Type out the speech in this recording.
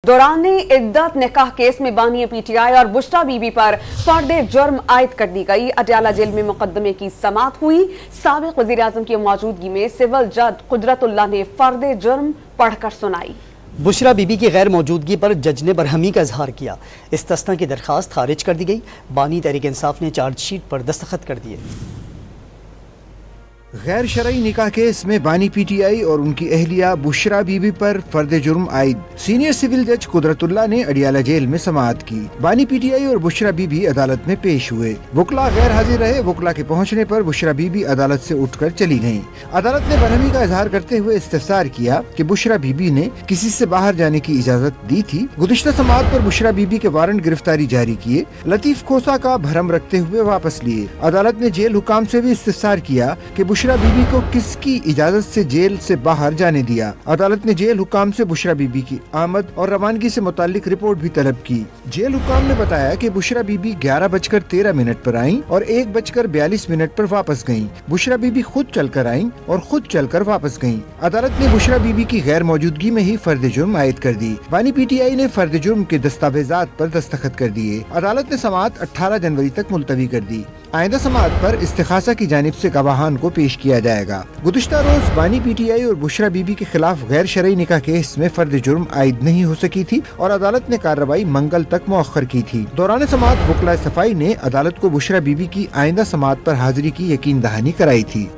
दौरान इद्दत निकाह केस में बानी पीटीआई और बुशरा बीबी पर फर्द जुर्म आयद कर दी गई। अडयाला जेल में मुकदमे की समाअत हुई। साबिक वज़ीर आज़म की मौजूदगी में सिविल जज कुदरतुल्लाह ने फर्द जुर्म पढ़कर सुनाई। बुशरा बीबी की गैर मौजूदगी पर जज ने बरहमी का इजहार किया। इस्तिस्ना की दरखास्त खारिज कर दी गई। बानी तहरीक इंसाफ ने चार्जशीट पर दस्तखत कर दिए। गैर शरई निकाह केस में बानी पीटीआई और उनकी अहलिया बुशरा बीबी पर फर्द जुर्म आयद। सीनियर सिविल जज कुदरतुल्लाह ने अडयाला जेल में समाअत की। बानी पीटीआई और बुशरा बीबी अदालत में पेश हुए। वकला गैर हाजिर रहे। वकला के पहुंचने पर बुशरा बीबी अदालत से उठकर चली गयीं। अदालत ने बरहमी का इजहार करते हुए इस्तफसार किया कि बुशरा बीबी ने किसी से बाहर जाने की इजाजत दी थी। गुज़िश्ता समाअत पर बुशरा बीबी के वारंट गिरफ्तारी जारी किए। लतीफ खोसा का भरम रखते हुए वापस लिए। अदालत ने जेल हुकाम से भी इस्तफसार किया कि बुशरा बीबी को किसकी इजाजत से जेल से बाहर जाने दिया। अदालत ने जेल हुकाम से बुशरा बीबी की आमद और रवानगी से मुतालिक रिपोर्ट भी तलब की। जेल हुकाम ने बताया कि बुशरा बीबी 11:13 पर आईं और 1:42 पर वापस गईं। बुशरा बीबी खुद चलकर आईं और खुद चलकर वापस गईं। अदालत ने बुशरा बीबी की गैर मौजूदगी में ही फर्द जुर्म आयद कर दी। बानी पीटीआई ने फर्द जुर्म के दस्तावेजात पर दस्तखत कर दिए। अदालत ने समाअत 18 जनवरी तक मुलतवी कर दी। आइंदा समाअत पर इस्तिखासा की जानिब से गवाहान को पेश किया जाएगा। गुज़िश्ता रोज बानी पीटीआई और बुशरा बीबी के खिलाफ गैर शरई निकाह केस में फर्द जुर्म आयद नहीं हो सकी थी और अदालत ने कार्रवाई मंगल तक मुअख्खर की थी। दौरान समाअत वकला सफाई ने अदालत को बुशरा बीबी की आइंदा समाअत पर हाजिरी की यकीन दहानी कराई थी।